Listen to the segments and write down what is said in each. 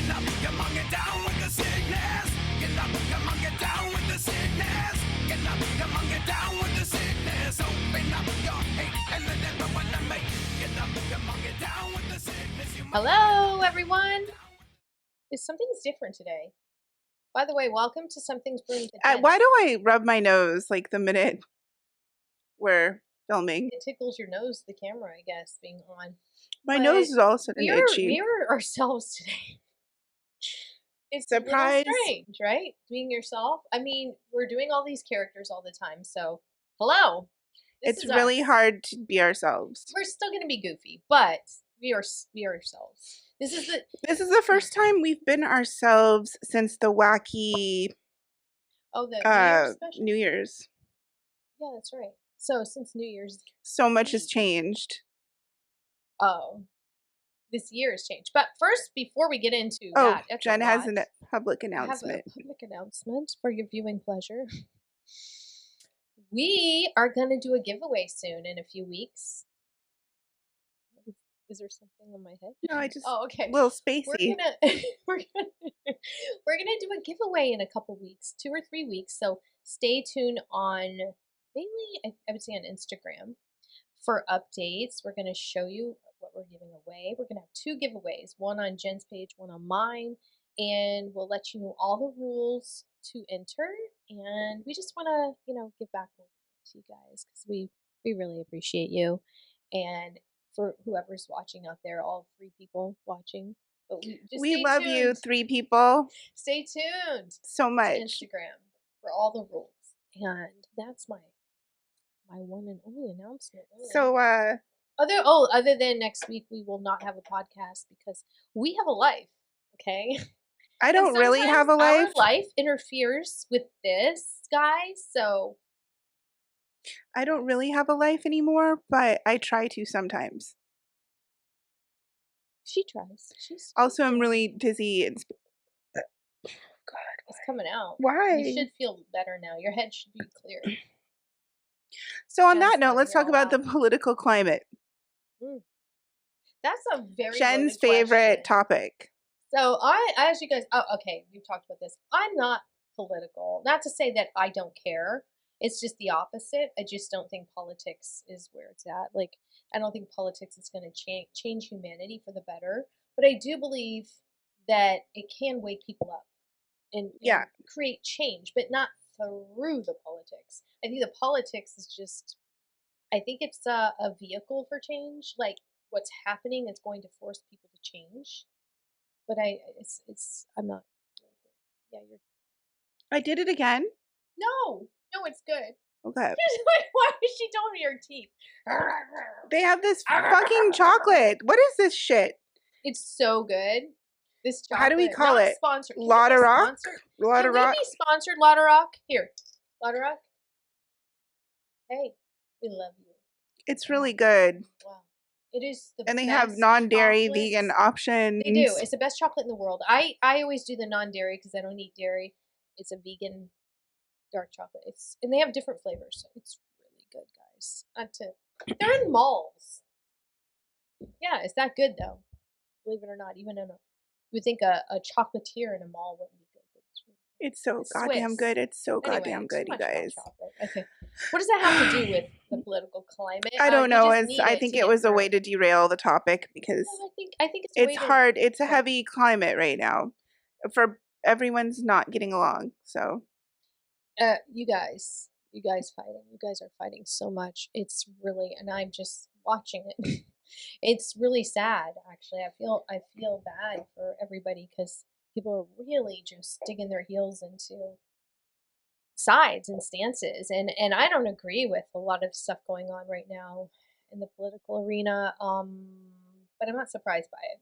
up, come on, get down with the sickness. Get up, come on, get down with the sickness. Get up, come on, get down with the sickness. Open up your hate and let everyone make. Get up, come on, get down with the sickness. Hello, everyone. Something's different today. By the way, welcome to Something's Brewing with Jenn. Why do I rub my nose like the minute we're filming? It tickles your nose, the camera, I guess, being on. My nose is all of a sudden itchy. We are ourselves today. It's Surprise. a little strange, right? Being yourself. I mean, we're doing all these characters all the time, so hello. It's really hard to be ourselves. We're still going to be goofy, but we are ourselves. This is the first time we've been ourselves since the wacky New Year's. Yeah, that's right. So since New Year's, so much has changed. Oh, this year has changed. But first, before we get into that, Jenn has a public announcement. I have a public announcement for your viewing pleasure. We are going to do a giveaway soon in a few weeks. Is there something on my head? No, I just. Oh, okay. A little spacey. We're gonna do a giveaway in a couple weeks, 2 or 3 weeks. So stay tuned on mainly, I would say, on Instagram for updates. We're gonna show you what we're giving away. We're gonna have 2 giveaways, one on Jenn's page, one on mine, and we'll let you know all the rules to enter. And we just want to, give back to you guys because we really appreciate you. And for whoever's watching out there, all 3 people watching. But we love you, 3 people. Stay tuned so much. To Instagram for all the rules. And that's my one and only announcement. Really. So other than next week we will not have a podcast because we have a life, okay? I don't really have a life. Our life interferes with this, guys, so I don't really have a life anymore, but I try to sometimes. She tries. Also, I'm really dizzy. God, it's coming out. Why? You should feel better now. Your head should be clear. So on that note, let's talk about the political climate. That's a very Jenn's favorite topic. So I asked you guys. Oh, okay. We've talked about this. I'm not political. Not to say that I don't care. It's just the opposite. I just don't think politics is where it's at. Like, I don't think politics is going to change humanity for the better. But I do believe that it can wake people up and create change, but not through the politics. I think the politics is just, I think it's a vehicle for change. Like, what's happening is going to force people to change. But I'm not. Yeah, I did it again. No, it's good. Okay. Why is she telling me your teeth? They have this fucking chocolate. What is this shit? It's so good. This chocolate. How do we call it? Sponsored. Lotta Rock? Lotta Rock? Can we be sponsored, Lotta Rock? Here. Lotta Rock? Hey, we love you. It's really good. Wow. It is the and they have non-dairy vegan options. They do. It's the best chocolate in the world. I always do the non-dairy because I don't eat dairy. It's a vegan dark chocolate. And they have different flavors, so it's really good, guys. They're in malls. Yeah, it's that good though. Believe it or not, even in you would think a chocolatier in a mall wouldn't be good. It's so goddamn good. It's so goddamn good, you guys. Okay. What does that have to do with the political climate? I don't know. I think it was a way to derail the topic because I think it's hard. It's a heavy climate right now. For everyone's not getting along. So you guys fighting. You guys are fighting so much. It's really, and I'm just watching it. It's really sad, actually. I feel bad for everybody because people are really just digging their heels into sides and stances, and I don't agree with a lot of stuff going on right now in the political arena. But I'm not surprised by it.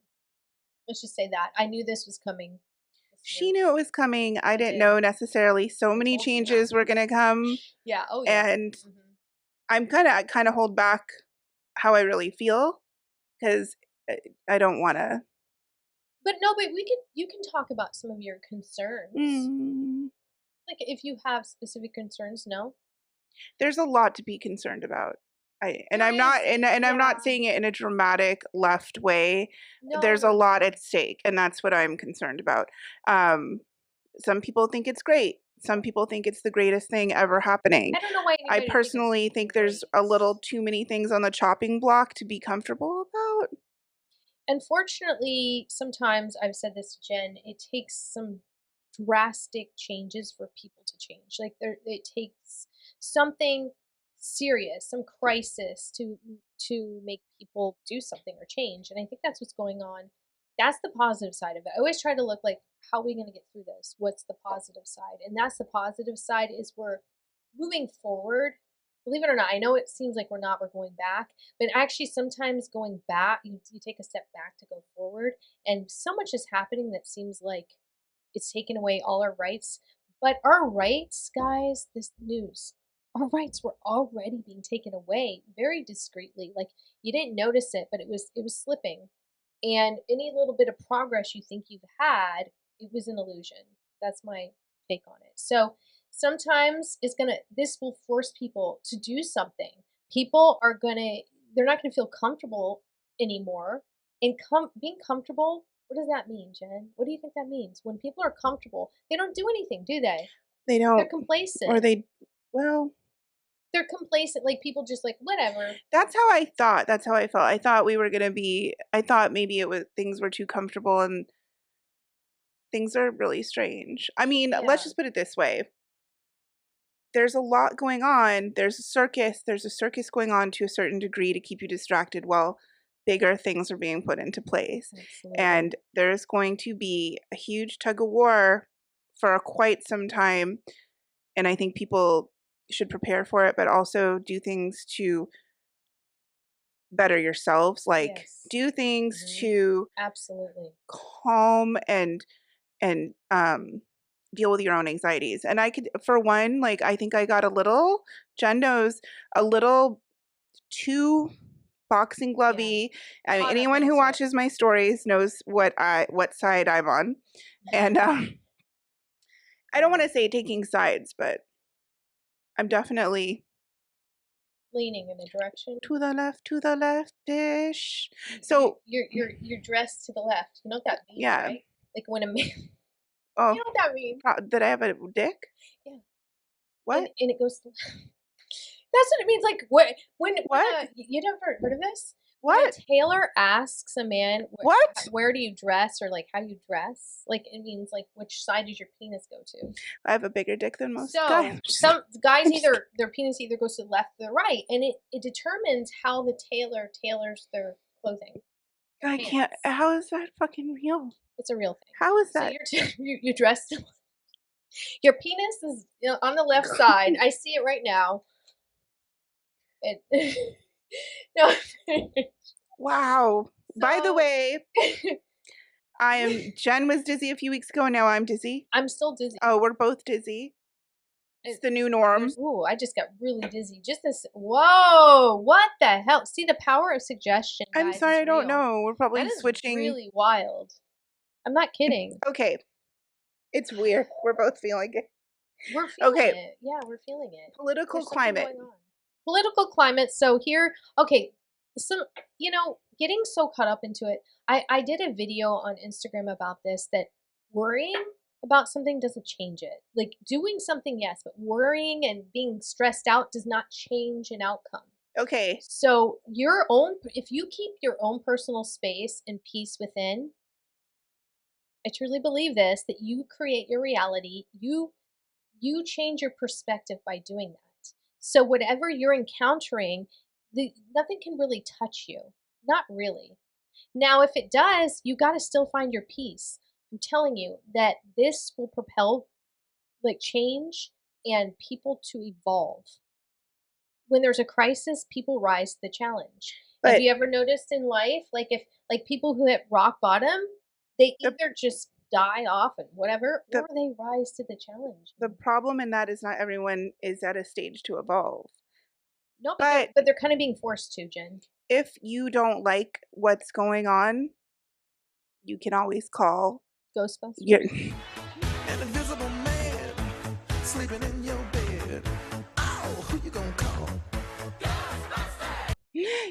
Let's just say that I knew this was coming. She knew it was coming. I didn't know necessarily so many changes were gonna come. Yeah. Oh yeah. And I'm kind of hold back how I really feel because I don't want to. But no, but you can talk about some of your concerns. Like if you have specific concerns, no? There's a lot to be concerned about. I'm not I'm not yeah. saying it in a dramatic left way. There's a No. lot at stake, and that's what I'm concerned about. Some people think it's great. Some people think it's the greatest thing ever happening. I don't know why I anybody would think personally it's think there's a great. little too many things on the chopping block to be comfortable about. Unfortunately, sometimes I've said this to Jen, it takes some drastic changes for people to change. Like it takes something serious, some crisis to make people do something or change. And I think that's what's going on. That's the positive side of it. I always try to look like, how are we going to get through this? What's the positive side? And that's the positive side is we're moving forward. Believe it or not, I know it seems like we're not, we're going back, but actually sometimes going back, you take a step back to go forward. And so much is happening that seems like it's taken away all our rights. But our rights, guys, this news, our rights were already being taken away very discreetly. Like you didn't notice it, but it was slipping. And any little bit of progress you think you've had, it was an illusion. That's my take on it. So sometimes this will force people to do something. People are they're not gonna feel comfortable anymore. And being comfortable, what does that mean, Jen? What do you think that means? When people are comfortable, they don't do anything, do they? They They're don't, complacent. or well, They're complacent, like people just like whatever. that's how I thought. That's how I felt. I thought we were gonna be. I thought maybe things were too comfortable, and things are really strange. I mean, Yeah. let's just put it this way. There's a lot going on. There's a circus. There's a circus going on to a certain degree to keep you distracted while bigger things are being put into place. Absolutely. And there's going to be a huge tug of war for quite some time. And I think people should prepare for it, but also do things to better yourselves. Like Yes. do things Mhm. to Absolutely. calm and deal with your own anxieties. And I could, for one, like I think I got Jen knows, a little too boxing glovey. I mean, Caught up anyone who into it. watches my stories knows what side I'm on. And I don't want to say taking sides, but I'm definitely Leaning in a direction. to the left-ish. So You're dressed to the left. You know what that means, yeah. right? Like when a man. Oh, You know what that means? did I have a dick? Yeah. What? And it goes to. That's what it means. Like when What? you never heard of this? What? When a tailor asks a man, What? where do you dress, or like how you dress? Like it means like which side does your penis go to? I have a bigger dick than most So guys. some guys their penis either goes to the left or the right, and it determines how the tailor tailors their clothing. I can't. Pants. How is that fucking real? It's a real thing. How is So that? you're dressed. Your penis is on the left side. I see it right now. No. Wow. By the So- way, Jen was dizzy a few weeks ago, and now I'm dizzy. I'm still dizzy. Oh, we're both dizzy. It's the new norm. Ooh, I just got really dizzy. Just this. Whoa! What the hell? See the power of suggestion. I'm guys, sorry, is I don't real. know. We're probably That is switching. really wild. I'm not kidding. Okay. It's weird. We're both feeling it. We're feeling Okay. it. Yeah, we're feeling it. Political There's something climate. going on. Political climate. So here, okay, some getting so caught up into it. I did a video on Instagram about this, that worrying about something doesn't change it. Like doing something, yes, but worrying and being stressed out does not change an outcome. Okay. So if you keep your own personal space and peace within, I truly believe this, that you create your reality. You change your perspective by doing that. So whatever you're encountering, nothing can really touch you. Not really. Now, if it does, you got to still find your peace. I'm telling you that this will propel like change and people to evolve. When there's a crisis, people rise to the challenge. Have you ever noticed in life, like if people who hit rock bottom, they either just die off and whatever, or they rise to the challenge. The problem in that is not everyone is at a stage to evolve. No, but they're kind of being forced to, Jen. If you don't like what's going on, you can always call Ghostbusters. An invisible man sleeping in your bed. Oh, who you gonna call? Ghostbusters!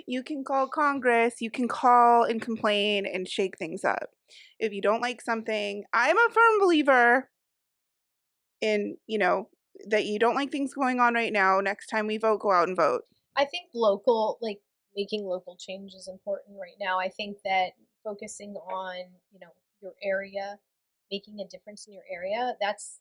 You can call Congress, you can call and complain and shake things up. If you don't like something, I'm a firm believer in, that you don't like things going on right now. Next time we vote, go out and vote. I think making local change is important right now. I think that focusing on, your area, making a difference in your area, that's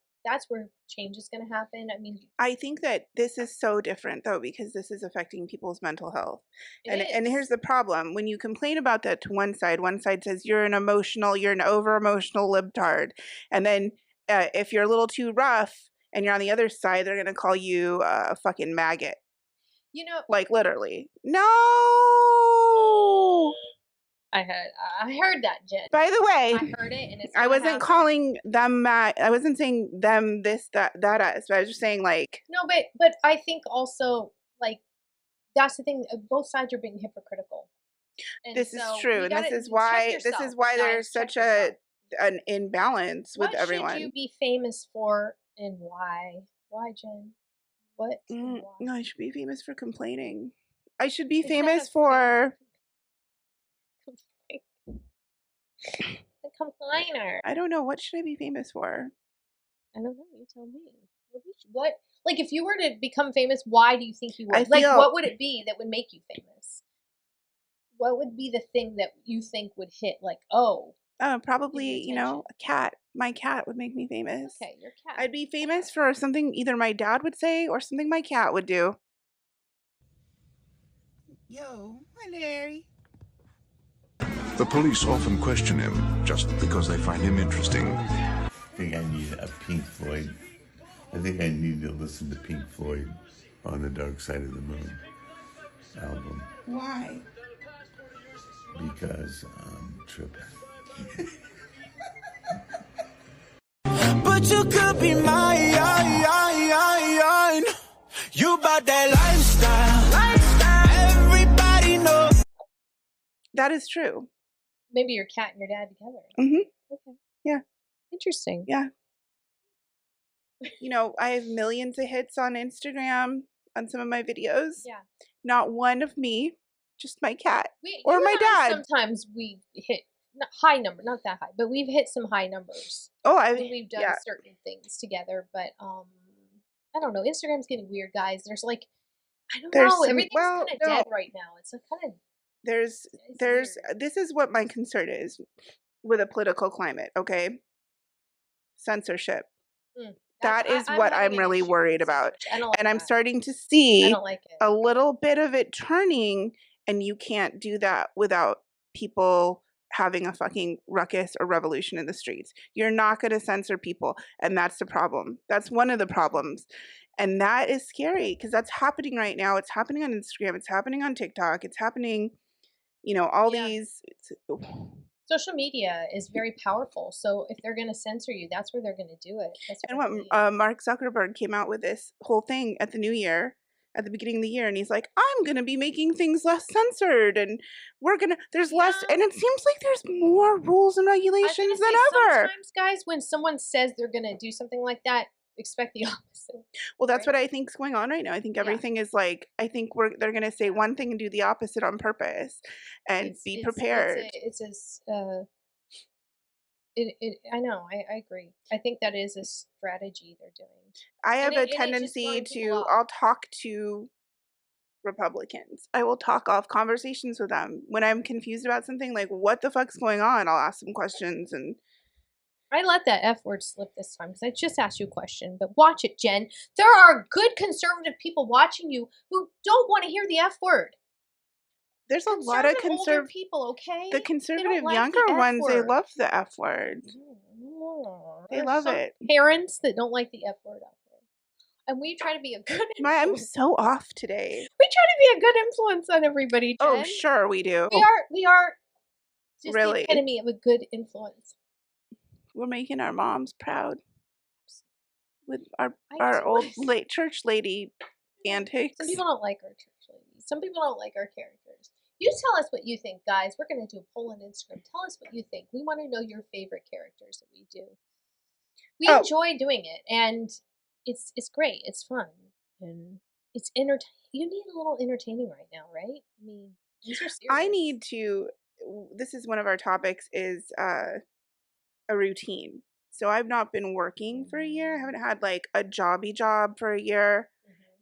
where change is going to happen. I mean, I think that this is so different though, because this is affecting people's mental health. And here's is. the problem. When you complain about that to one side says you're an over emotional libtard. And then if you're a little too rough and you're on the other side, they're going to call you a fucking maggot. Like literally. No. I heard that, Jen. By the way, I heard it, and it's I wasn't happen. calling them I wasn't saying them this, that, us, but I was just saying like. No, but I think also, like, that's the thing. Both sides are being hypocritical. And this is true, and this is why there's such an imbalance with everyone. What should you be famous for, and why? Why, Jen? What? No, I should be famous for complaining. I should be famous for the complainer. I don't know. What should I be famous for? I don't know. You tell me. What? Like, if you were to become famous, why do you think you would? What would it be that would make you famous? What would be the thing that you think would hit? Like, probably, a cat. My cat would make me famous. Okay, your cat. I'd be famous for something either my dad would say or something my cat would do. Yo, hi Larry. The police often question him just because they find him interesting. I think I need a Pink Floyd. I think I need to listen to Pink Floyd on the Dark Side of the Moon album. Why? Because I'm tripping. But you could be mine. You about that lifestyle. Everybody knows. That is true. Maybe your cat and your dad together. Mm-hmm. Okay. Yeah. Interesting. Yeah. I have millions of hits on Instagram on some of my videos. Yeah. Not one of me, just my cat or you my and I, dad. sometimes we hit high number, not that high, but we've hit some high numbers. Oh, we've done certain things together, but I don't know. Instagram's getting weird, guys. There's like, I don't know. Everything's kind of dead right now. It's a kind of there's this is what my concern is with a political climate. Okay, censorship. That is what I'm really worried about. And I'm starting to see a little bit of it turning, and you can't do that without people having a fucking ruckus or revolution in the streets. You're not going to censor people, and that's the problem. That's one of the problems. And that is scary because that's happening right now. It's happening on Instagram. It's happening on TikTok. It's happening, these. Social media is very powerful. So if they're going to censor you, that's where they're going to do it. And what Mark Zuckerberg came out with this whole thing at the new year, at the beginning of the year, and he's like, I'm going to be making things less censored, and there's less, and it seems like there's more rules and regulations than ever. Sometimes, guys, when someone says they're going to do something like that, expect the opposite. Well, that's what I think is going on right now. I think everything is like, they're going to say one thing and do the opposite on purpose, and be prepared. I know. I agree. I think that is a strategy they're doing. I have a tendency I'll talk to Republicans. I will talk off conversations with them. When I'm confused about something, like what the fuck's going on, I'll ask them questions. And I let that F word slip this time because I just asked you a question. But watch it, Jen. There are good conservative people watching you who don't want to hear the F word. There's a lot of older people, okay? The conservative younger ones, they love the F word. They love it. Parents that don't like the F word out there. And we try to be a good influence. I'm so off today. We try to be a good influence on everybody, Jen. Oh, sure we do. We are just really the epitome of a good influence. We're making our moms proud with our old church lady antics. Some people don't like our church ladies. Some people don't like our characters. You tell us what you think, guys. We're going to do a poll on Instagram. Tell us what you think. We want to know your favorite characters that we do. We enjoy doing it, and it's great. It's fun, and it's entertaining. you need a little entertaining right now, right? I mean, these are serious. I need to. This is one of our topics. Is a routine. So I've not been working for a year. I haven't had like a jobby job for a year.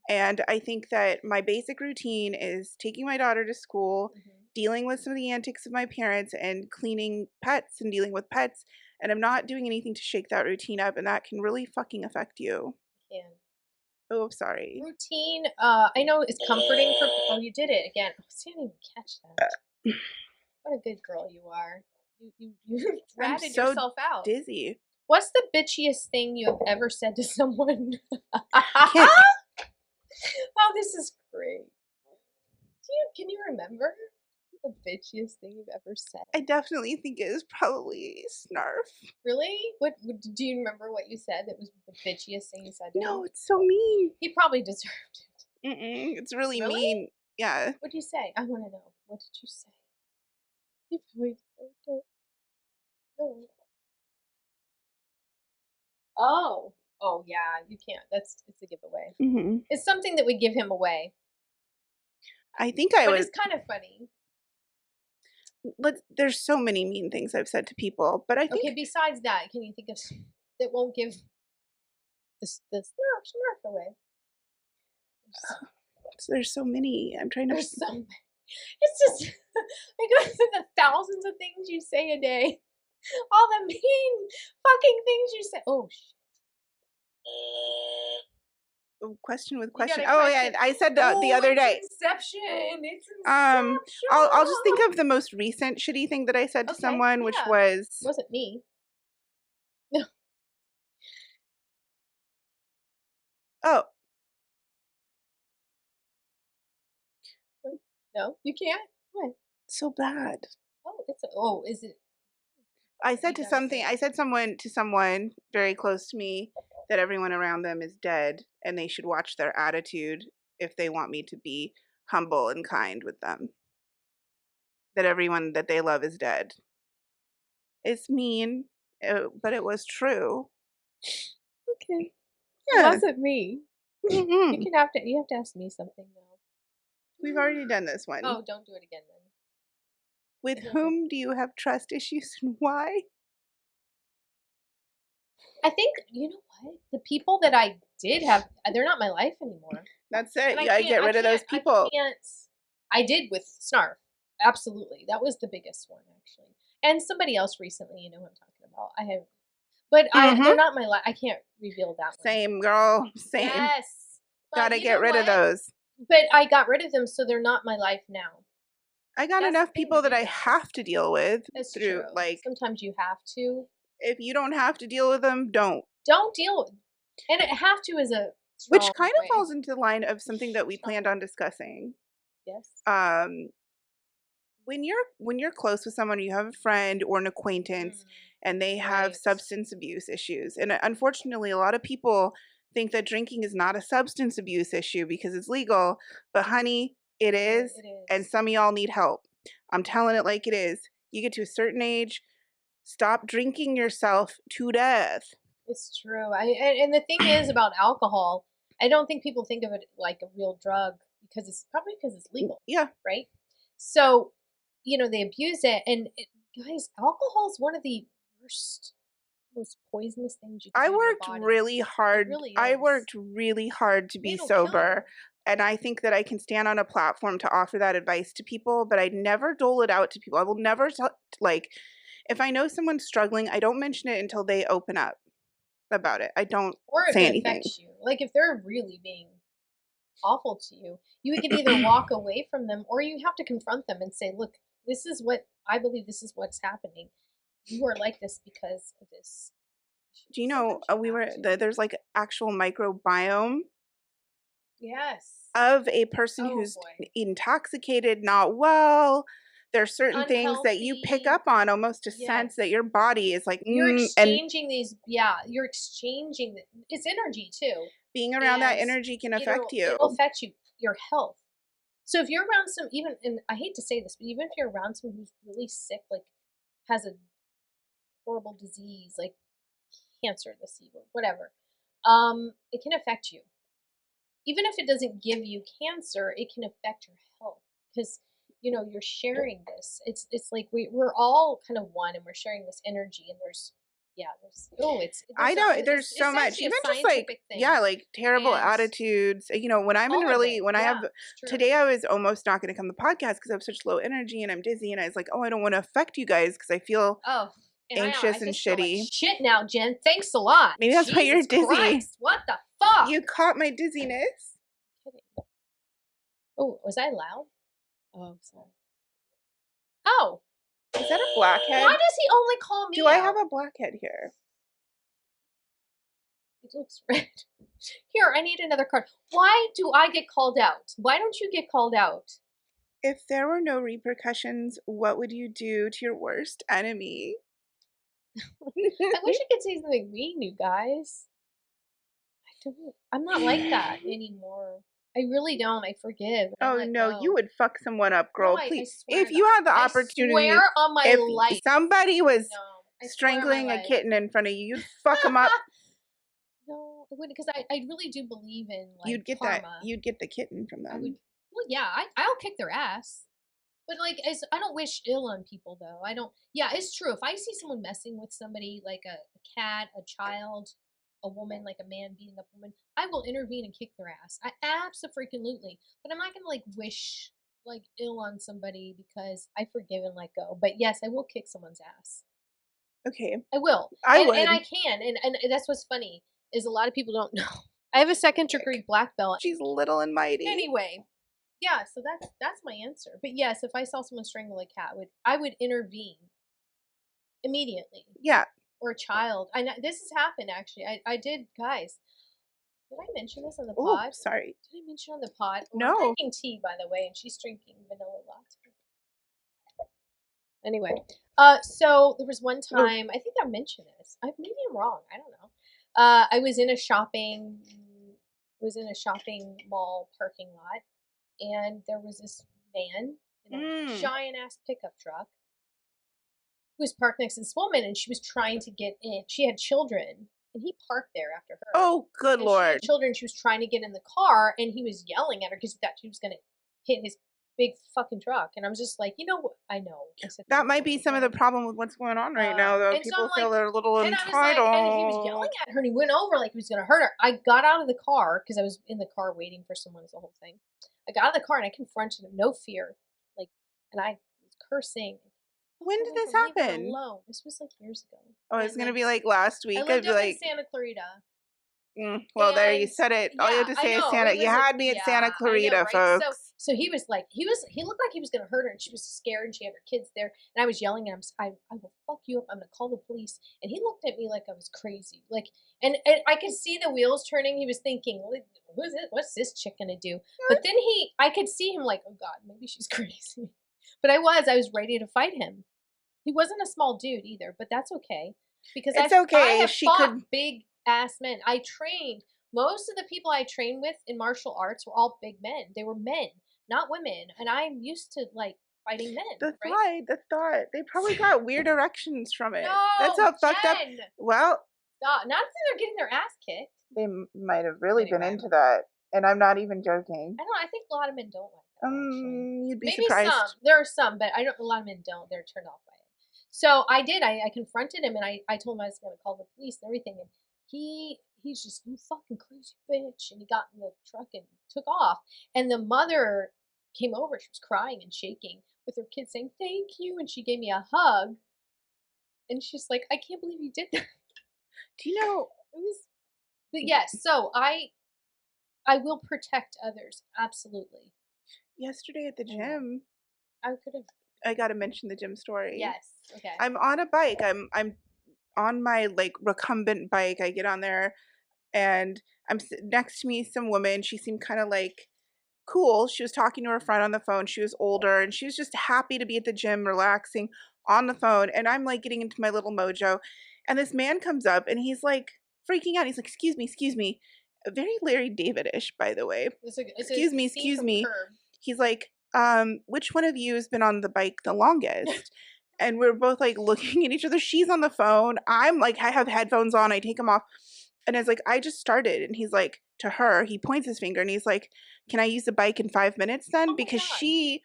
And I think that my basic routine is taking my daughter to school, dealing with some of the antics of my parents, and cleaning pets and dealing with pets. And I'm not doing anything to shake that routine up, and that can really fucking affect you. Yeah. Oh, sorry. Routine, I know it's comforting for. Oh, you did it again. Oh, see, I didn't even catch that. What a good girl you are. You I'm ratted so yourself out. dizzy. What's the bitchiest thing you have ever said to someone? Can't. Oh, this is great. Can you remember the bitchiest thing you've ever said? I definitely think it is probably Snarf. Really? What do you remember what you said that was the bitchiest thing you said to him? No, it's so mean. He probably deserved it. It's really Really? mean. Yeah. What'd you say? I want to know. What did you say? He probably deserved it. No. Oh. Oh yeah, you can't. It's a giveaway. It's something that would give him away. I think I But was. it's kind of funny. There's so many mean things I've said to people, but I think. Okay, besides that, can you think of that won't give the snarf away? There's so many. I'm trying to. There's so many. It's just I go through the thousands of things you say a day. All the mean fucking things you say. Oh shit. Question with You got question. a Oh question? yeah, I said the other day. Inception. It's Inception. I'll just think of the most recent shitty thing that I said to someone, which was. It wasn't me. No. Oh. No, you can't. What? So bad. Oh, is it? I said someone to someone very close to me that everyone around them is dead and they should watch their attitude if they want me to be humble and kind with them. That everyone that they love is dead. It's mean, but it was true. Okay. Yeah. It wasn't me. Mm-mm. You have to ask me something now. We've already done this one. Oh, don't do it again then. With whom do you have trust issues and why? I think, you know what? The people that I did have, they're not my life anymore. That's it. And You gotta get rid of those people. I did with Snarf. Absolutely. That was the biggest one, actually. And somebody else recently, you know who I'm talking about. They're not my life. I can't reveal that one. Same, girl. Same. Yes. Gotta get rid of those. But I got rid of them, so they're not my life now. I got enough people that I have to deal with through, like, sometimes you have to. If you don't have to deal with them, don't. Don't deal with. And have to is a which kind of falls into the line of something that we planned on discussing. Yes. When you're close with someone, you have a friend or an acquaintance, and they have substance abuse issues, and unfortunately, a lot of people think that drinking is not a substance abuse issue because it's legal, but honey, it is. And some of y'all need help. I'm telling it like it is. You get to a certain age, stop drinking yourself to death. It's true. And the thing is about alcohol, I don't think people think of it like a real drug because it's legal. Yeah. Right? So, they abuse it. And guys, alcohol is one of the worst, most poisonous things you can do. I worked really hard. I worked really hard to be sober. And I think that I can stand on a platform to offer that advice to people, but I never dole it out to people. I will never, if I know someone's struggling, I don't mention it until they open up about it. I don't say anything. Or if it affects you. Like, if they're really being awful to you, you can either walk away from them or you have to confront them and say, look, this is what I believe, this is what's happening. You are like this because of this. Do you know, there's like actual microbiome. Yes. Of a person who's intoxicated, not well. There's certain things that you pick up on almost to sense that your body is like. You're exchanging you're exchanging. It's energy too. Being around that energy can affect you. It'll affect your health. So if you're around and I hate to say this, but even if you're around someone who's really sick, like has a horrible disease, like cancer, the C word, whatever, it can affect you. even if it doesn't give you cancer, it can affect your health because you're sharing this. It's like we're all kind of one, and we're sharing this energy. And there's I know there's so much, essentially a even just scientific thing. like terrible And attitudes. When I'm in all of it, when I have, it's true. today I was almost not going to come to the podcast because I have such low energy and I'm dizzy, and I was like, oh, I don't want to affect you guys because I feel And anxious I and just feel like shitty. shit now, Jen. Thanks a lot. Maybe that's why you're Jesus dizzy. Christ, what the fuck? You caught my dizziness. Oh, was I loud? Oh, sorry. Oh, Is that a blackhead? why does he only call me Do I out? have a blackhead here? It looks red. Here, I need another card. Why do I get called out? Why don't you get called out? If there were no repercussions, what would you do to your worst enemy? I wish I could say something mean, you guys. I'm not like that anymore. I really don't. I forgive. Oh no, you would fuck someone up, girl. No, Please. I If you had the opportunity, I swear on my if life. somebody was No, strangling a kitten in front of you, you'd fuck them up. No, I wouldn't, because I really do believe in You'd get karma. You'd get the kitten from them. Well, yeah, I'll kick their ass. But I don't wish ill on people, though. I don't. Yeah, it's true. If I see someone messing with somebody, like a cat, a child, a woman, like a man beating up a woman, I will intervene and kick their ass. I abso-freaking-lutely. But I'm not gonna wish ill on somebody because I forgive and let go. But yes, I will kick someone's ass. Okay. I will. I would. And I can. And that's what's funny is a lot of people don't know. I have a second-degree black belt. She's little and mighty. Anyway. Yeah, so that's my answer. But yes, if I saw someone strangle a cat, I would intervene immediately. Yeah. Or a child. I know this has happened actually. I did, guys. Did I mention this on the pod? Oh, sorry. Did I mention on the pod? No. I'm drinking tea, by the way, and she's drinking vanilla latte. Anyway, so there was one time, I think I mentioned this. Maybe I'm wrong. I don't know. I was in a shopping mall parking lot. And there was this man in a giant ass pickup truck who was parked next to this woman, and she was trying to get in. She had children, and he parked there after her. Oh, good Lord. She had children. She was trying to get in the car, and he was yelling at her because he thought she was going to hit his big fucking truck. And I was just like, you know what? I know. That might be some of the problem with what's going on right now, though. People feel they're a little entitled. And he was yelling at her, and he went over like he was going to hurt her. I got out of the car because I was in the car waiting for someone. It's the whole thing. I got out of the car and I confronted him, no fear, and I was cursing. When did this happen? Alone. This was years ago. Oh, it's gonna be last week. I lived up in Santa Clarita. Well, there you said it. All you had to say is Santa. You had me at Santa Clarita, folks. So he was he looked like he was gonna hurt her, and she was scared, and she had her kids there, and I was yelling at him, I will fuck you up. I'm gonna call the police. And he looked at me like I was crazy, and I could see the wheels turning. He was thinking, who's this? What's this chick gonna do? But then I could see him oh God, maybe she's crazy. But I was ready to fight him. He wasn't a small dude either, but that's okay because it's okay. I have fought big ass men. I trained. Most of the people I trained with in martial arts were all big men. They were men, not women, and I'm used to fighting men. The thought. They probably got weird erections from it. No, that's how fucked up. Well, stop. Not if they're getting their ass kicked. They might have really been into that, and I'm not even joking. I don't know. I think a lot of men don't like that. You'd be Maybe surprised. Some. There are some, but I don't. A lot of men don't. They're turned off by it. So I did. I confronted him, and I told him I was going to call the police and everything, and he's just, you fucking crazy bitch. And he got in the truck and took off. And the mother came over. She was crying and shaking with her kids saying, thank you. And she gave me a hug. And she's like, I can't believe you did that. Do you know? But yes, so I will protect others. Absolutely. Yesterday at the gym, I got to mention the gym story. Yes. Okay. I'm on a bike. I'm on my recumbent bike. I get on there, and next to me some woman. She seemed kind of cool. She was talking to her friend on the phone. She was older, and she was just happy to be at the gym, relaxing on the phone. And I'm getting into my little mojo, and this man comes up, and he's freaking out. He's like, excuse me. Very Larry David-ish, by the way. Excuse me. He's like, which one of you has been on the bike the longest? And we're both looking at each other. She's on the phone. I'm I have headphones on. I take them off. And it's like, I just started. And he's like, to her, he points his finger and he's like, can I use the bike in 5 minutes then? Oh my Because God. she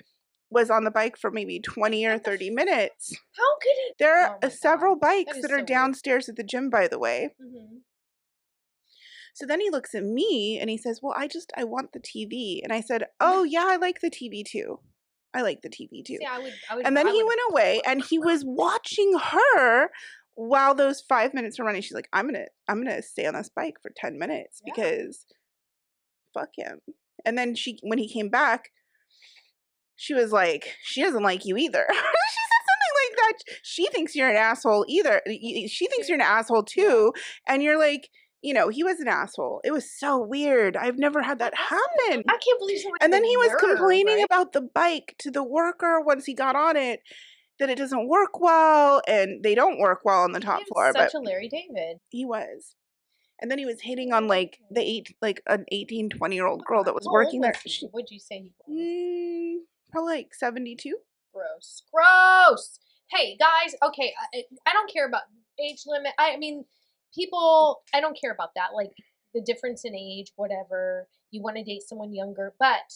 was on the bike for maybe 20 or What the 30 minutes. How could he? There Oh are my several God. bikes That is that are so weird. downstairs at the gym, by the way. Mhm. So then he looks at me and he says, well, I want the TV. And I said, oh, yeah, I like the TV too. I like the TV too. See, I would. And then I he would- went away and he was watching her while those 5 minutes were running. She's like, I'm gonna stay on this bike for 10 minutes Yeah. because fuck him. And then when he came back, she was like, she doesn't like you either. She said something like that. She thinks you're an asshole either. She thinks you're an asshole too. And you're like, you know, he was an asshole. It was so weird. I've never had that happen. I can't believe someone. And had then the he was nerve, complaining right? about the bike to the worker once he got on it, that it doesn't work well, and they don't work well on the top He was floor. such But a Larry David. he was. And then he was hitting on like an 18, 20-year-old girl that was working there. What'd you say he was? Probably like 72. Gross. Gross. Hey guys. Okay. I don't care about age limit. I mean, people. I don't care about that. Like the difference in age, whatever. You want to date someone younger, but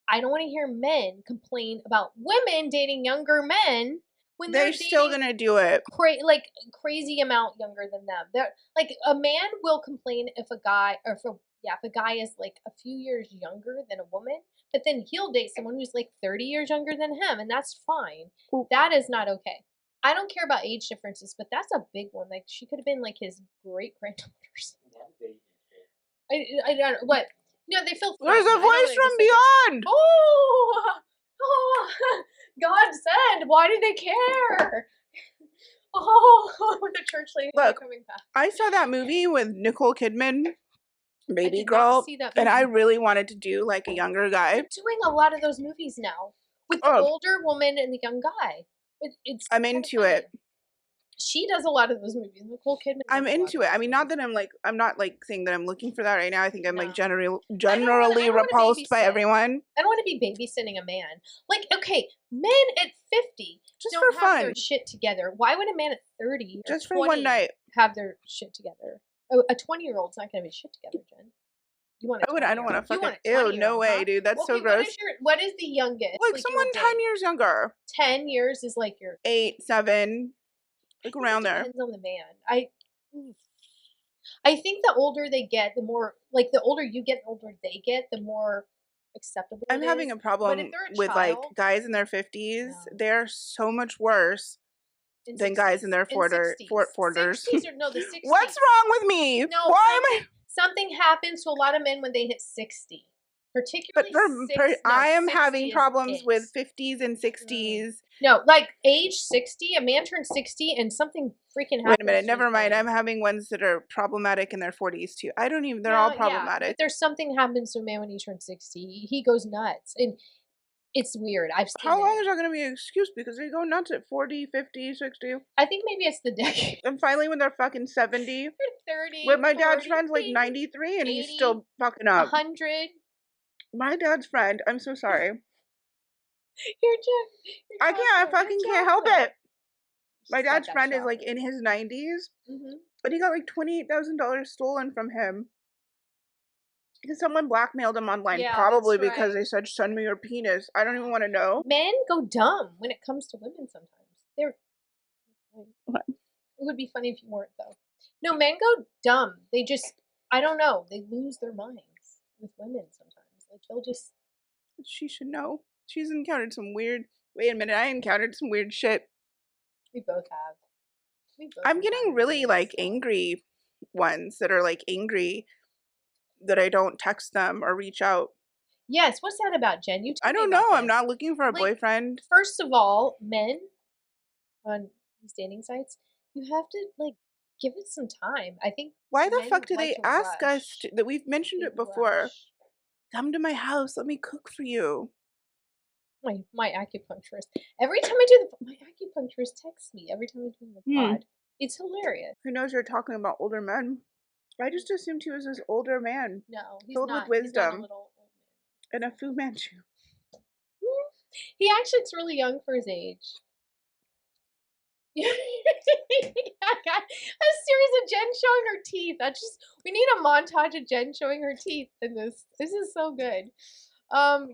I don't want to hear men complain about women dating younger men when They're still dating gonna do it. crazy amount younger than them. They're like a man will complain if a guy if a guy is like a few years younger than a woman, but then he'll date someone who's like 30 years younger than him, and that's fine. Ooh. That is not okay. I don't care about age differences, but that's a big one. Like she could have been like his great granddaughter. I don't what. No, they feel. There's a threatened. I know voice they from just think beyond. oh, God said, why do they care? Oh, the church ladies are Look, coming back. I saw that movie with Nicole Kidman, Baby did not Girl, see that and I movie. really wanted to do like a younger guy. They're doing a lot of those movies now with the older woman and the young guy. It's I'm kinda into funny. it. She does a lot of those movies. Nicole Kidman. I'm does a lot into of it. I those mean, not movies. that I'm not like saying that I'm looking for that right now. I think I'm like No. generally I don't wanna repulsed by babysit. everyone. I don't want to be babysitting a man. Like, okay, men at 50 Just don't for have fun. their shit together. Why would a man at 30 or Just 20 for one night. have their shit together? Oh, a 20-year-old's not going to be shit together, Jen. You want a I don't want to 20-year-old. You fucking. want a Ew, no 20-year-old, way, huh? dude. That's so Okay, gross. What is the youngest? Like you someone would 10 date? years younger. 10 years is like your 8, 7, like think around it there. depends on the man. I think the older they get, the more like the older you get, the older they get, the more acceptable. I'm having a problem if they're a with like child, guys in their 50s. No. They're so much worse in than guys in their 40s. 60s or no, the 60s. What's wrong with me? No, Why am I? something happens to a lot of men when they hit 60. But Particularly I am 60 having is problems it. with 50s and 60s. No, like age 60, a man turns 60 and something freaking happens. Wait a minute, to never his mind. brain. I'm having ones that are problematic in their 40s too. They're all Yeah, problematic. but there's something happens to a man when he turns 60. He goes nuts. And it's weird. I've seen How long it. is that going to be an excuse? Because they go nuts at 40, 50, 60. I think maybe it's the decade. And finally, when they're fucking 70. They're 30. With my dad's 40, friend's like 80, 93 and he's 80, still fucking up. 100. My dad's friend, I'm so sorry. You're just. I can't, I fucking can't help it. My She's got dad's that friend is shot. like in his 90s, Mhm. but he got like $28,000 stolen from him. Because someone blackmailed him online, Yeah, probably that's because right. they said, send me your penis. I don't even want to know. Men go dumb when it comes to women sometimes. They're. What? It would be funny if you weren't, though. No, men go dumb. They just. I don't know. They lose their minds with women sometimes. Like, they'll just. She should know. She's encountered some weird. Wait a minute, I encountered some weird shit. We both have. I'm getting really like angry ones that are like angry that I don't text them or reach out. Yes, what's that about, Jen? You tell I me don't about know. I'm this. not looking for a Like, boyfriend. First of all, men on these dating sites, you have to like give it some time. I think. Why the men fuck do like they to ask us rush. that we've mentioned They it before? rush. Come to my house. Let me cook for you. My acupuncturist. Every time I do my acupuncturist texts me every time I do the pod. It's hilarious. Who knows you're talking about older men? I just assumed he was this older man No, he's filled not. with He's not a wisdom little old man. in a Fu Manchu. He actually looks really young for his age. A series of Jen showing her teeth. We need a montage of Jen showing her teeth in this. This is so good.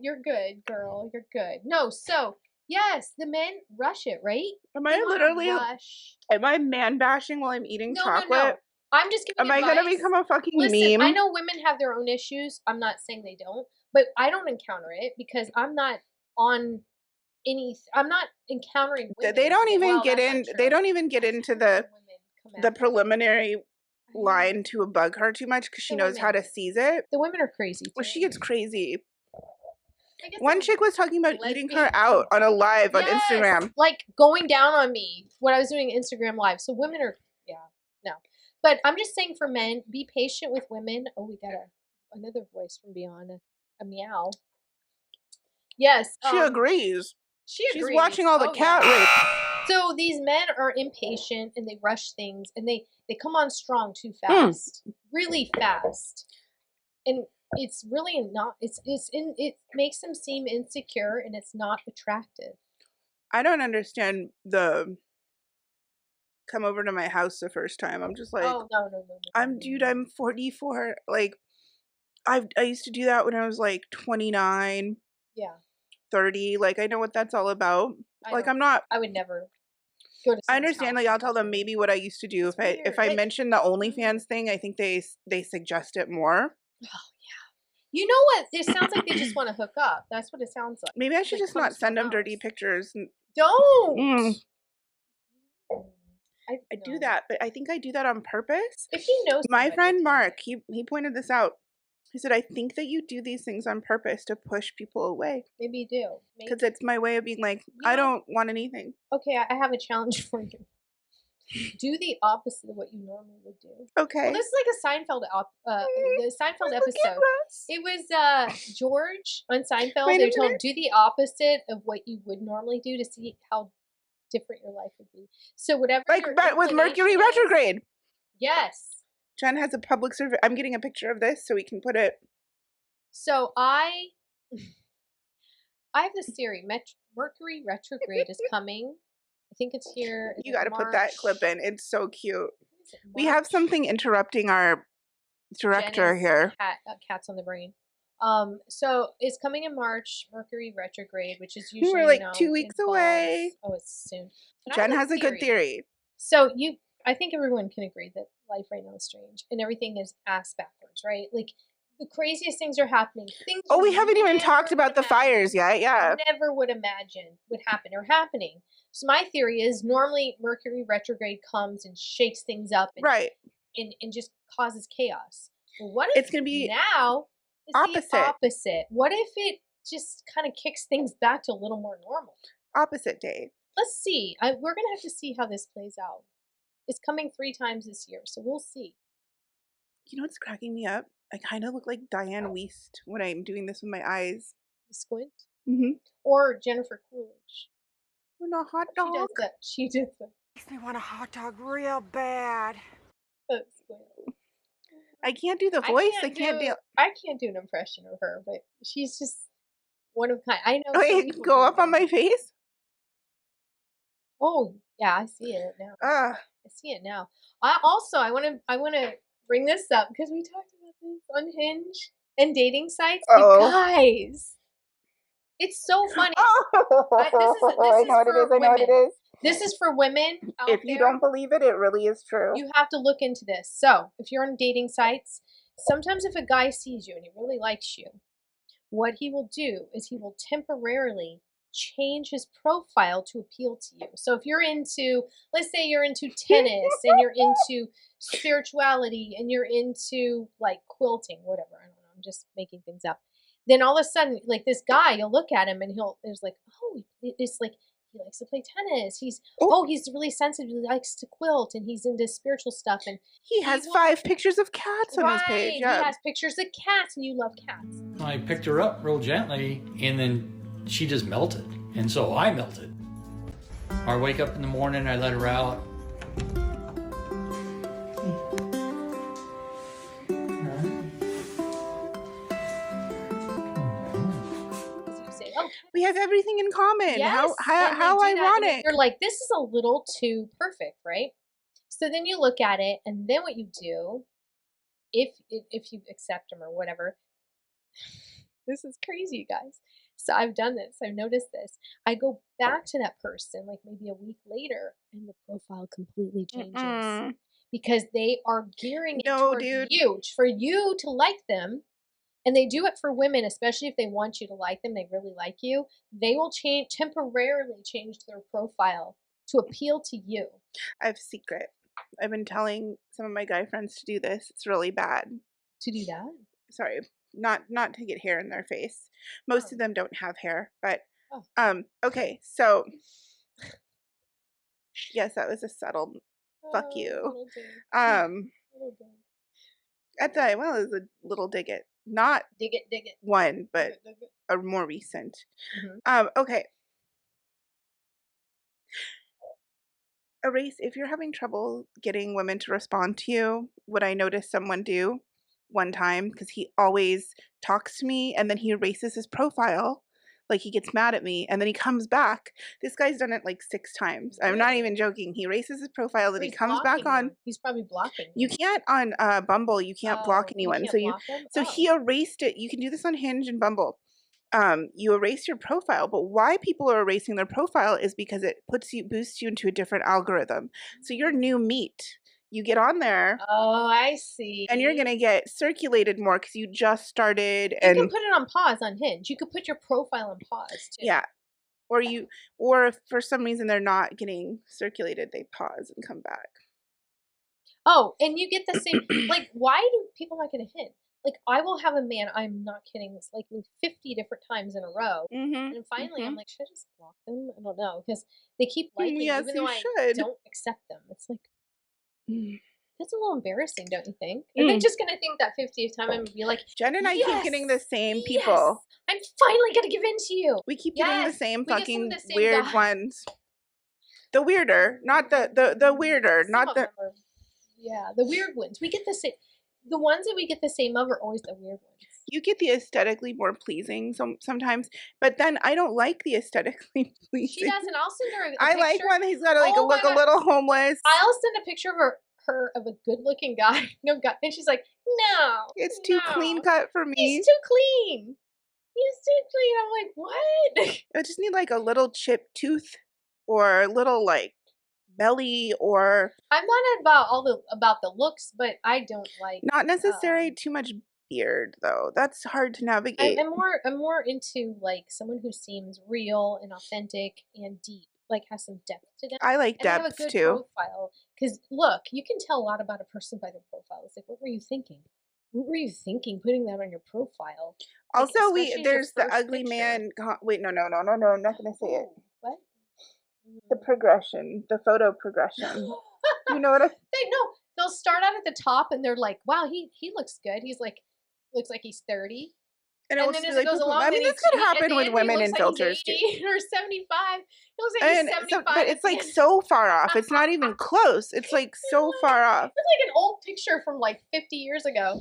You're good, girl. You're good. No, so yes, the men rush it, right? Am They I wanna literally? rush. Am I man bashing while I'm eating No, chocolate? no, no. I'm just giving Am I gonna advice. become a fucking Listen, meme? I know women have their own issues. I'm not saying they don't, but I don't encounter it because I'm not on I'm not encountering women. They don't even Well, get that's not in. true. They don't even get I've into had the some women come after me. preliminary I know. line to bug her too much because she The knows how women. to seize it. The women are crazy too. Well, she gets crazy. I guess One they're chick was talking about eating her lesbian. out on a live on Yes! Instagram. Like going down on me when I was doing Instagram live. So women are, yeah, no. But I'm just saying for men, be patient with women. Oh, we got another voice from beyond, a meow. Yes. She agrees. She She's agrees. watching all the cat rape. So these men are impatient and they rush things and they come on strong too fast, really fast, and it's really not. It makes them seem insecure and it's not attractive. I don't understand the come over to my house the first time. I'm just like, oh no. I'm 44. Like, I used to do that when I was like 29. Yeah. 30. Like, I know what that's all about. Like, I'm not. I would never go to. I understand. Like, I'll tell them maybe what I used to do. If I mention the OnlyFans thing, I think they suggest it more. Oh yeah. You know what? It sounds like they just want to hook up. That's what it sounds like. Maybe I should Like, just not send them dirty pictures. Don't. I do that, but I think I do that on purpose. If you know my somebody, friend Mark, he pointed this out. He said, I think that you do these things on purpose to push people away. Maybe you do. Because it's my way of being like, I don't want anything. Okay, I have a challenge for you. Do the opposite of what you normally would do. Okay. Well, this is like a Seinfeld the Seinfeld episode. It was George on Seinfeld. Wait a They told him minute. do the opposite of what you would normally do to see how different your life would be. So whatever, like, but with Mercury Retrograde. Yes. Jen has a public survey. I'm getting a picture of this so we can put it. So I have this theory. Mercury Retrograde is coming. I think it's here. You got to put that clip in. It's so cute. We have something interrupting our director here. Cats on the brain. So it's coming in March, Mercury Retrograde, which is usually We're like 2 weeks away. Oh, it's soon. But Jen has a good theory. So I think everyone can agree that life right now is strange and everything is ass backwards, right? Like the craziest things are happening. Oh, we haven't even talked about the fires yet. Yeah. Never would imagine would happen or happening. So my theory is normally Mercury Retrograde comes and shakes things up and, right. and just causes chaos. Well, what if it's going to be now is opposite. the opposite? What if it just kind of kicks things back to a little more normal? Opposite day. Let's see. We're going to have to see how this plays out. It's coming 3 times this year, so we'll see. You know what's cracking me up? I kind of look like Diane Wiest when I'm doing this with my eyes. The squint? Mm-hmm. Or Jennifer Coolidge. We're not hot dog. She does that. Makes me want a hot dog real bad. I can't do the voice. I can't do an impression of her, but she's just one of kind. I know. Wait, go up on my face. Oh yeah, I see it now. I see it now. I want to bring this up because we talked about this on Hinge and dating sites. But guys, it's so funny. I know what it is. This is for women. If you don't believe it, it really is true. You have to look into this. So, if you're on dating sites, sometimes if a guy sees you and he really likes you, what he will do is he will temporarily change his profile to appeal to you. So if you're into, let's say you're into tennis and you're into spirituality and you're into like quilting, whatever, I don't know, I'm just making things up. Then all of a sudden, like this guy, you'll look at him and there's like, oh, it's like, he likes to play tennis. He's really sensitive. He likes to quilt and he's into spiritual stuff. And he has 5 pictures of cats on his page. Yeah. He has pictures of cats and you love cats. I picked her up real gently and then she just melted. And so I melted. I wake up in the morning, I let her out. We have everything in common. Yes, How and they do that, and then ironic. you're like, this is a little too perfect, right? So then you look at it, and then what you do, if you accept them or whatever, this is crazy, you guys. So I've done this. I've noticed this. I go back to that person like maybe a week later, and the profile completely changes Mm-mm. because they are gearing it No, towards dude. you for you to like them. And they do it for women, especially if they want you to like them, they really like you. They will temporarily change their profile to appeal to you. I have a secret. I've been telling some of my guy friends to do this. It's really bad. To do that? Sorry, not to get hair in their face. Most Oh. of them don't have hair, but Oh. okay, so yes, that was a subtle fuck you. Little dig. Little dig. At the well, it was a little dig it. Not Dig it, dig it. one, but Dig it. a more recent. Mhm. Okay. Erase, if you're having trouble getting women to respond to you, what I noticed someone do one time, because he always talks to me and then he erases his profile, like he gets mad at me, and then he comes back. This guy's done it like 6 times. I'm not even joking. He erases his profile, then he He's comes back blocking on. you. He's probably blocking You can't on Bumble, you can't block Oh, anyone. can't So block them? so he erased it. You can do this on Hinge and Bumble. You erase your profile, but why people are erasing their profile is because it boosts you into a different algorithm. So your new meat, you get on there. Oh, I see. And you're gonna get circulated more because you just started. You And can put it on pause on Hinge. You could put your profile on pause too. yeah, or if for some reason they're not getting circulated, they pause and come back. Oh, and you get the same. Like, why do people not get a hint? Like, I will have a man, I'm not kidding, this like me 50 different times in a row. Mm-hmm. And finally, I'm like, should I just block them? I don't know. Because they keep liking me, Yes, even you though I should. don't accept them. It's like, that's a little embarrassing, don't you think? Mm. Are they just going to think that 50th time I'm going to be like, Jen and I keep getting the same yes, people. I'm finally going to give in to you. We keep getting the Yes, same we get some of fucking the same weird guys. ones. The weirder, not the weirder, Some not of the. them are- yeah, the weird ones. We get the same. The ones that we get the same of are always the weird ones. You get the aesthetically more pleasing sometimes, but then I don't like the aesthetically pleasing. She doesn't. I'll send her a I picture. like when he's got to like Oh my look a God. little homeless. I'll send a picture of her of a good-looking guy. No guy, and she's like, no, It's too clean cut for me. He's too clean. He's too clean. I'm like, what? I just need like a little chipped tooth, or a little like belly, or I'm not about the looks, but I don't like. not necessarily too much beard though. That's hard to navigate. I'm more into like someone who seems real and authentic and deep, like has some depth to them. I like and have a depth good too. profile, because look, you can tell a lot about a person by their profile. It's like, what were you thinking? What were you thinking putting that on your profile? Like, Also, especially your there's the first ugly picture. man. Wait, no, I'm not gonna say it. What? The progression, the photo progression. You know what I? They'll start out at the top and they're like, wow, he looks good. He's like, looks like he's 30. And then just as be it goes along, I mean, then this could happen with he women looks in like filters he's too. 80 or 75. He looks like he's 75. But it's like so far off. It's not even close. It's like so far off. It's like an old picture from like 50 years ago.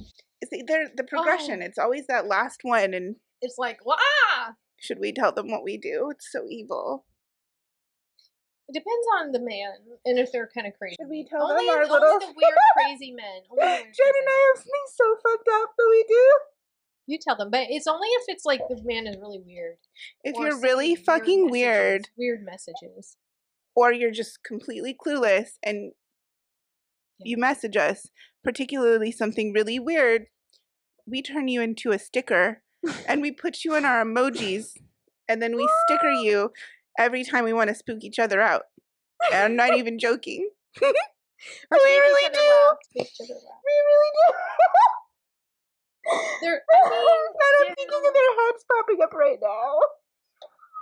The progression. Oh. It's always that last one, and It's like, wow. should we tell them what we do? It's so evil. It depends on the man and if they're kind of crazy. Should we tell only, them our only little the weird, crazy men. Only the weird, Jen crazy and I have something so fucked up that we do. You tell them, but it's only if it's like the man is really weird. If Or you're really sending fucking weird messages, or you're just completely clueless and you message us, particularly something really weird, we turn you into a sticker and we put you in our emojis, and then we sticker you every time we want to spook each other out. And I'm not even joking. We really do. We really do. I'm thinking of their heads popping up right now.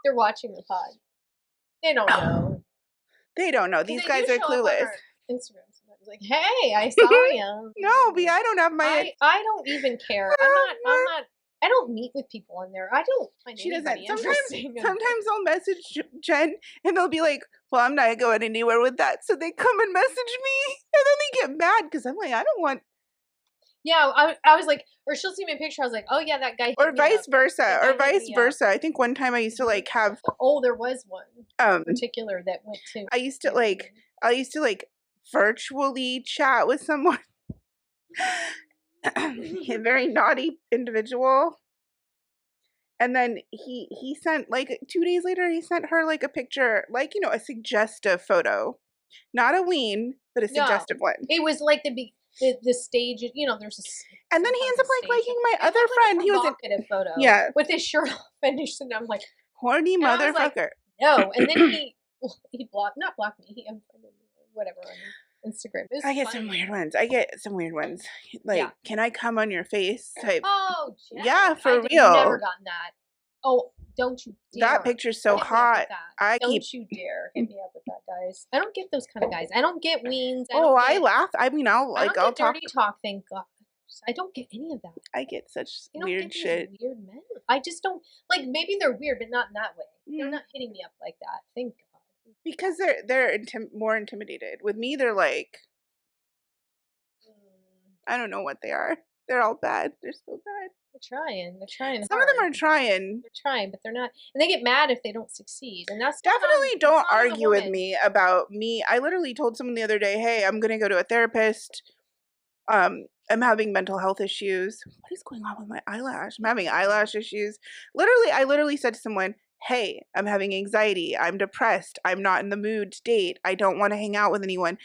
They're watching the pod. They don't know. They don't know. These guys are clueless. Instagram sometimes, like, hey, I saw you. No, but I don't have my. I don't even care. I don't meet with people on there. I don't find anybody interesting. Sometimes I'll message Jen and they'll be like, well, I'm not going anywhere with that. So they come and message me and then they get mad because I'm like, I don't want. Yeah, I was like, or she'll see me a picture. I was like, oh yeah, that guy. Hit Or me vice up. versa. That Or guy hit vice me up. versa. I think one time I used to Mhm. like have Oh, there was one in um particular that went to. I used to like virtually chat with someone. A very naughty individual. And then he sent like 2 days later he sent her like a picture, like, you know, a suggestive photo. Not a ween, but a No, suggestive one. it was like the stage. You know, there's a. And then he ends up like liking my It other looked like friend. a He was in, provocative photo. yeah, With his shirt off, and I'm like, horny and I was like, motherfucker. no. And then he not blocked me. He unfriended me or whatever on Instagram. It was I get funny. some weird ones. I get some weird ones. Like, Yeah. can I come on your face type? Oh, Jenn. Yeah, for I've real. never gotten that. Oh, don't you dare. That picture's so Hit me up with hot. that. Don't you dare hit me up with that, guys. I don't get those kind of guys. I don't get weens. I laugh. I mean, I don't I'll get talk. dirty talk, thank God. I don't get any of that. I get such I don't weird get these shit. weird men. I just don't like. Maybe they're weird, but not in that way. They're Mm. not hitting me up like that. Thank God. Because they're more intimidated. With me, they're like, I don't know what they are. They're all bad. They're so bad. They're trying. They're trying. Some of them are trying. They're trying, but they're not. And they get mad if they don't succeed. And that's Definitely it's don't not on the argue with woman. me about me. I literally told someone the other day, hey, I'm gonna go to a therapist. I'm having mental health issues. What is going on with my eyelash? I'm having eyelash issues. I literally said to someone, hey, I'm having anxiety. I'm depressed. I'm not in the mood to date. I don't want to hang out with anyone.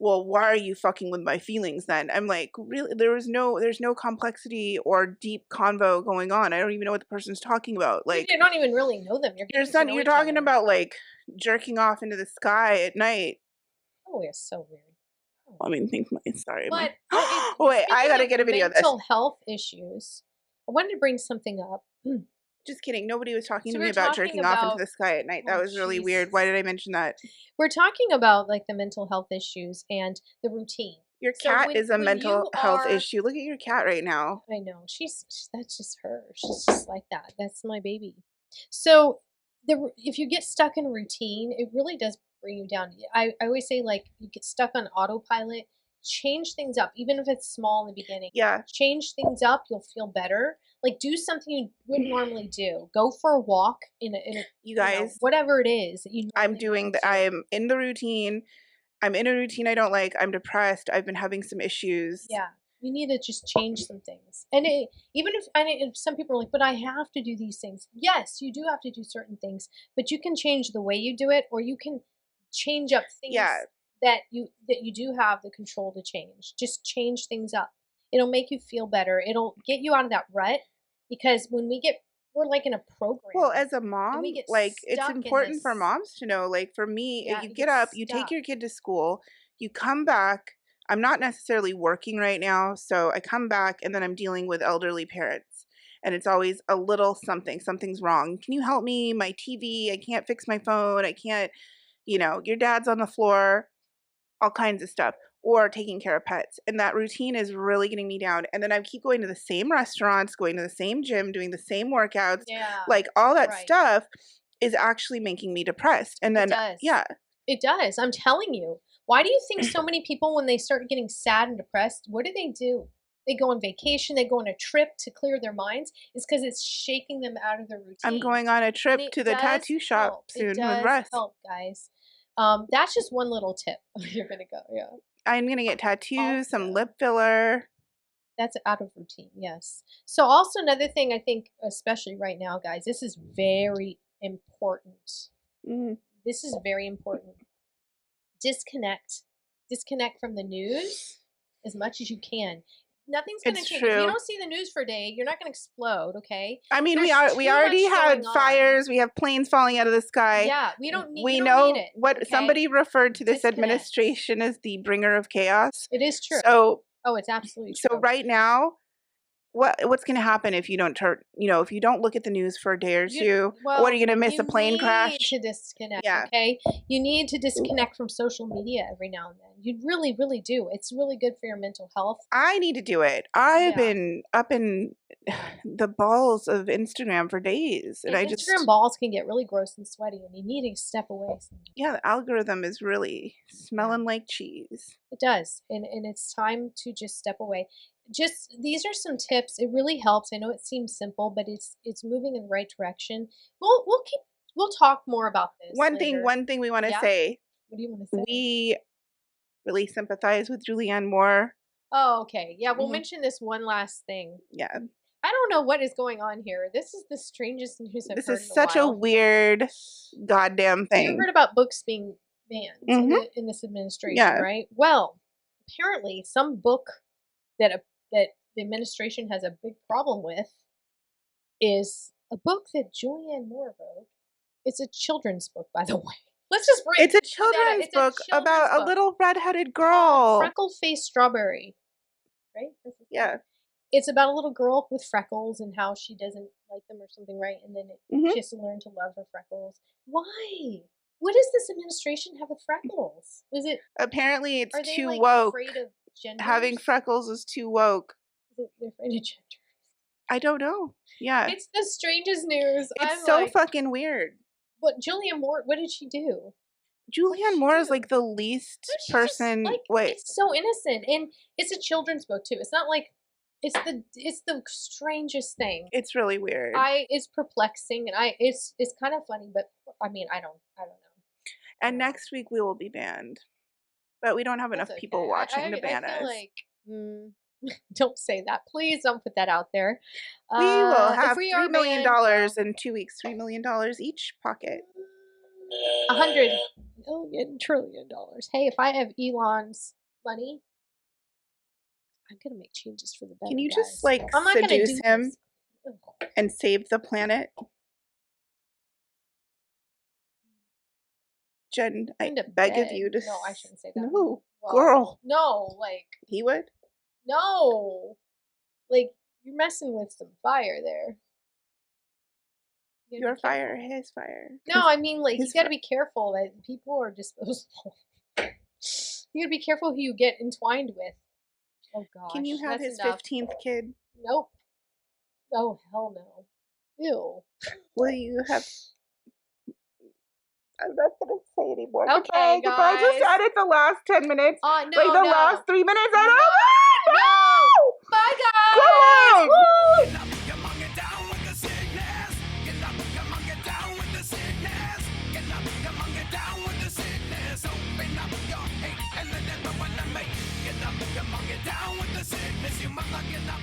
Well, why are you fucking with my feelings then? I'm like, really? There's no complexity or deep convo going on. I don't even know what the person's talking about. Like, You don't even really know them. you're talking about like jerking off into the sky at night. Oh, it's so weird. I mean, sorry. But wait, I gotta speaking get a of video of this. mental health issues. I wanted to bring something up. Just kidding. Nobody was talking to So me we're about talking jerking off into about- the sky at night. That Oh, was really weird. Why did I mention that? We're talking about like the mental health issues and the routine. Your So cat when- is a when mental you health are- issue. Look at your cat right now. I know that's just her. She's just like that. That's my baby. So if you get stuck in a routine, it really does bring you down. I always say like you get stuck on autopilot. Change things up, even if it's small in the beginning. Yeah. Change things up, you'll feel better. Like do something you wouldn't normally do. Go for a walk in a You guys, whatever it is that you. I'm doing the. I'm in the routine. I'm in a routine I don't like. I'm depressed. I've been having some issues. Yeah, you need to just change some things. And even if some people are like, but I have to do these things. Yes, you do have to do certain things, but you can change the way you do it, or you can change up things. Yeah. That you do have the control to change. Just change things up. It'll make you feel better. It'll get you out of that rut because when we're like in a program. Well, as a mom, we get like it's stuck in important for this- moms to know. Like for me, Yeah, you you get get up, you take stuck. your kid to school, you come back. I'm not necessarily working right now, so I come back and then I'm dealing with elderly parents. And it's always a little something. Something's wrong. Can you help me? My TV, I can't fix my phone. I can't, your dad's on the floor. All kinds of stuff, or taking care of pets. And that routine is really getting me down. And then I keep going to the same restaurants, going to the same gym, doing the same workouts. Yeah. Like all that right. stuff is actually making me depressed. And then, It does. yeah. It does. I'm telling you. Why do you think so many people, when they start getting sad and depressed, what do? They go on vacation, they go on a trip to clear their minds. It's because it's shaking them out of their routine. I'm going on a trip And it to the does tattoo shop help. soon It does with Russ. help, guys. That's just one little tip. You're gonna go, yeah. I'm going to get tattoos, some Also- lip filler. That's out of routine, yes. So also another thing I think, especially right now, guys, this is very important. Mm. This is very important. Disconnect from the news as much as you can. Nothing's going to It's change. If true. you don't see the news for a day, you're not going to explode, okay? I mean, There's we too already much had going on. fires. We have planes falling out of the sky. Yeah, we don't need it. What okay? somebody referred to this Disconnect. administration as the bringer of chaos. It is true. So Oh, it's absolutely true. So right now, what's going to happen if you don't if you don't look at the news for a day or two? What are you going to miss a plane crash? You need to disconnect, Yeah. okay? You need to disconnect from social media every now and then. You really, really do. It's really good for your mental health. I need to do it. I've Yeah. been up in the balls of Instagram for days, and Instagram balls can get really gross and sweaty, and you need to step away. yeah, the algorithm is really smelling like cheese. It does, and it's time to just step away. just these are some tips. It really helps. I know it seems simple, but it's moving in the right direction. We'll talk more about this later. One thing we want to Yeah? say. What do you want to say? We really sympathize with Julianne Moore. Oh, okay. Yeah, we'll Mhm. mention this one last thing. Yeah. I don't know what is going on here. This is the strangest news I've This heard is in a such a while. weird goddamn You thing. heard about books being banned Mhm. in this administration, Yeah. right? Well, apparently some book that the administration has a big problem with is a book that Julianne Moore wrote. It's a children's book, by the way. Let's just break. It's a put that out. children's It's book children's about a book little redheaded called girl. Freckle-Faced Strawberry, right? Yeah. It's about a little girl with freckles and how she doesn't like them or something, right? And then Mhm. she has to learn to love her freckles. Why? What does this administration have with freckles? Is it Apparently it's are they too like woke. afraid of genders? Having freckles is too woke. Is it they're afraid of gender? I don't know. Yeah. It's the strangest news. It's I'm so like, fucking weird. what Julianne Moore? What did she do? Julianne she Moore is do? like the least No, she's person. just, like, Wait, it's so innocent, and it's a children's book too. It's not like it's the strangest thing. it's really weird. It's perplexing, and it's kind of funny, but I mean, I don't know. And next week we will be banned, but we don't have enough That's people okay. watching to ban I feel us. like don't say that, please. Don't put that out there. We will If have we $3 are million banned, in 2 weeks. $3 million each pocket. $100 trillion. Hey, if I have Elon's money, I'm gonna make changes for the better. Can you guys. just like I'm not gonna seduce do him this. Ugh. and save the planet? Jen, I Into beg of bed. you to. No, I shouldn't say that. No, Well, girl. No, like He would. no, like you're messing with some fire there. You gotta Your be fire, careful. his fire. No, I mean like you his got to fi- be careful that people are disposable. You got to be careful who you get entwined with. Oh gosh. Can you have that's his enough. 15th kid? Nope. Oh hell no. Ew. Will you have? I'm not gonna say anymore. Okay, goodbye. Just guys. added the last 10 minutes. No, like the no. last 3 minutes. No. No! Bye guys. Come on! Woo! Get up, come on, get down with the sickness. Get up, come on, get down with the sickness. Get up, come on, get down with the sickness. Open up your hate and let everyone make. Get up, come on, get down with the sickness. You must not get up.